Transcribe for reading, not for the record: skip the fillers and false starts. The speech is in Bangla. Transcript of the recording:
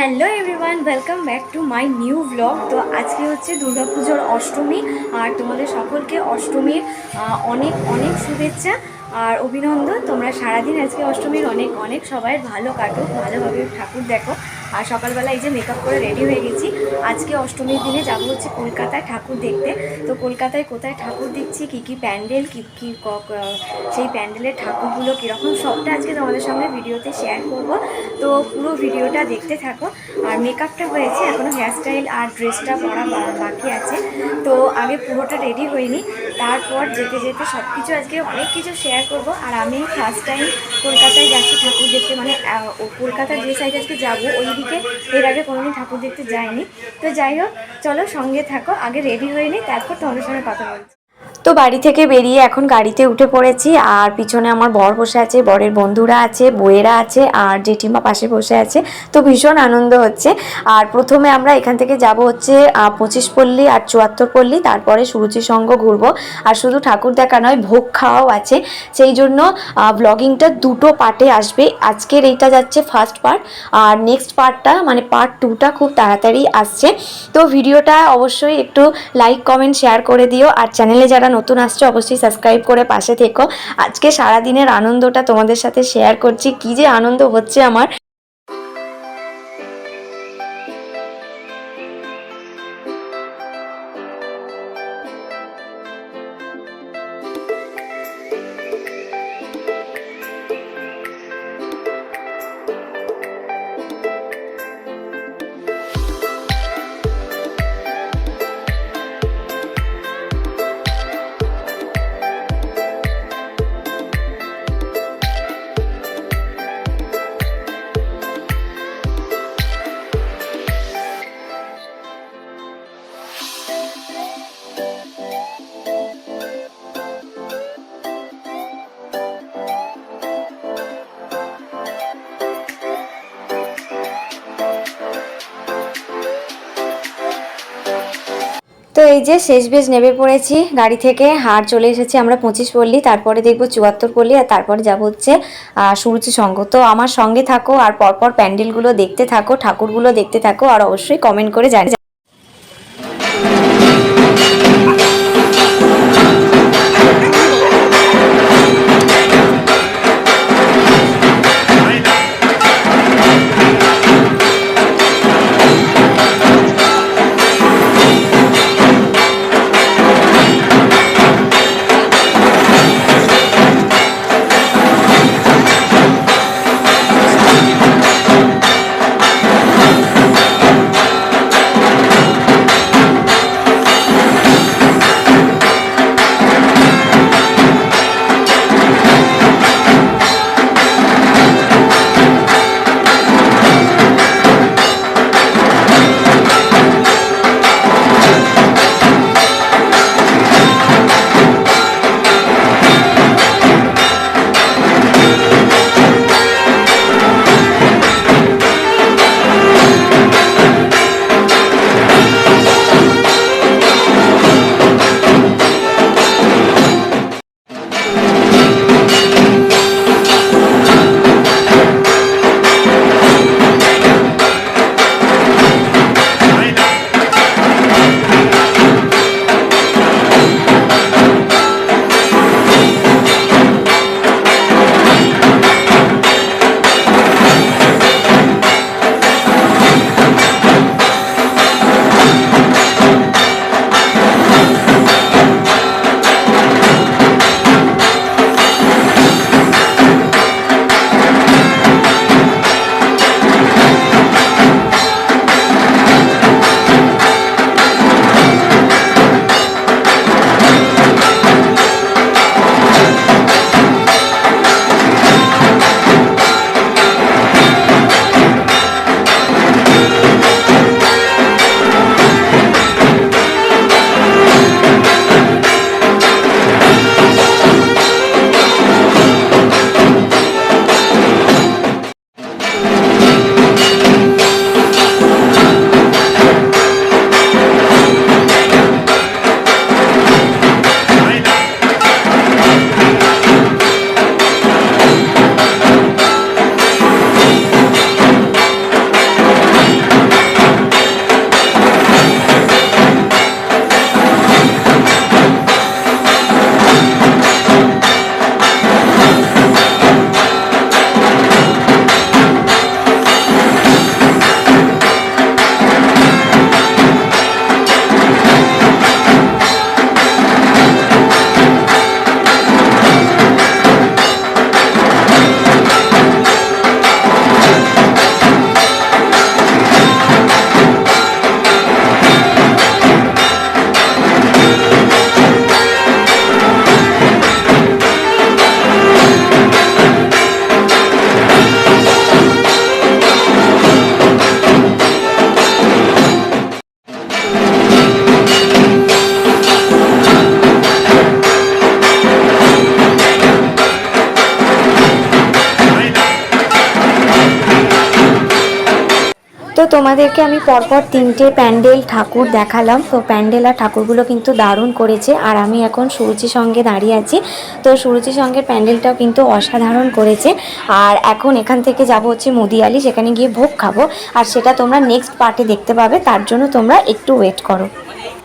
Hello everyone, welcome back to my new blog. তো আজকে হচ্ছে দুর্গা পুজোর অষ্টমী, আর তোমাদের সকলকে অষ্টমীর অনেক অনেক শুভেচ্ছা আর অভিনন্দন। তোমরা সারাদিন আজকে অষ্টমীর অনেক অনেক সবাই ভালো কাটুক, ভালোভাবে ঠাকুর দেখো। আর সকালবেলা এই যে মেকআপ করে রেডি হয়ে গেছি। আজকে অষ্টমীর দিনে যাব হচ্ছে কলকাতায় ঠাকুর দেখতে। তো কলকাতায় কোথায় ঠাকুর দেখছি, কী কী প্যান্ডেল, কী কী সেই প্যান্ডেলের ঠাকুরগুলো কীরকম, সবটা আজকে তোমাদের সঙ্গে ভিডিওতে শেয়ার করব। তো পুরো ভিডিওটা দেখতে থাকো। আর মেকআপটা হয়েছে, এখনও হেয়ারস্টাইল আর ড্রেসটা পরা বাকি আছে। তো আগে পুরোটা রেডি হয়নি, তারপর যেতে যেতে সব কিছু আজকে অনেক কিছু শেয়ার করব। আর আমি ফার্স্ট টাইম কলকাতায় যাচ্ছি ঠাকুর দেখতে, মানে কলকাতার যে সাইড আজকে যাবো ওই দিকে এর আগে কোনোদিন ঠাকুর দেখতে যাইনি। তো যাই হোক, চলো সঙ্গে থাকো, আগে রেডি হয়ে নিই, তারপর তোমাদের সঙ্গে কথা বলছি। তো বাড়ি থেকে বেরিয়ে এখন গাড়িতে উঠে পড়েছি, আর পিছনে আমার বর বসে আছে, বরের বন্ধুরা আছে, বউয়েরা আছে, আর জেঠিমা পাশে বসে আছে। তো ভীষণ আনন্দ হচ্ছে। আর প্রথমে আমরা এখান থেকে যাব হচ্ছে 25 পল্লী আর 74 পল্লী, তারপরে সুরুচি সংঘ ঘুরবো। আর শুধু ঠাকুর দেখা নয়, ভোগ খাওয়াও আছে। সেই জন্য ব্লগিংটা দুটো পার্টে আসবে। আজকের এইটা যাচ্ছে ফার্স্ট পার্ট, আর নেক্সট পার্টটা মানে পার্ট 2টা খুব তাড়াতাড়ি আসছে। তো ভিডিওটা অবশ্যই একটু লাইক কমেন্ট শেয়ার করে দিও, আর চ্যানেলে যারা নতুন আসছে অবশ্যই সাবস্ক্রাইব করে পাশে থেকো। আজকে সারাদিনের আনন্দটা তোমাদের সাথে শেয়ার করছি, কি যে আনন্দ হচ্ছে আমার। তো এই যে শেষ বেশ নেমে পড়েছি গাড়ি থেকে, আর চলে এসেছি আমরা 25 পল্লী, তারপরে দেখবো 74 পল্লী, আর তারপরে যাব হচ্ছে সুরুচি সংঘ। তো আমার সঙ্গে থাকো, আর পরপর প্যান্ডেলগুলো দেখতে থাকো, ঠাকুরগুলো দেখতে থাকো, আর অবশ্যই কমেন্ট করে জানিও। তোমাদেরকে আমি পরপর 3টে প্যান্ডেল ঠাকুর দেখালাম। তো প্যান্ডেল আর ঠাকুরগুলো কিন্তু দারুণ করেছে। আর আমি এখন সুরুচি সঙ্গে দাঁড়িয়ে আছি। তো সুরুচি সঙ্গের প্যান্ডেলটাও কিন্তু অসাধারণ করেছে। আর এখন এখান থেকে যাব হচ্ছে মুদিয়ালি, সেখানে গিয়ে ভোগ খাবো। আর সেটা তোমরা নেক্সট পার্টে দেখতে পাবে, তার জন্য তোমরা একটু ওয়েট করো।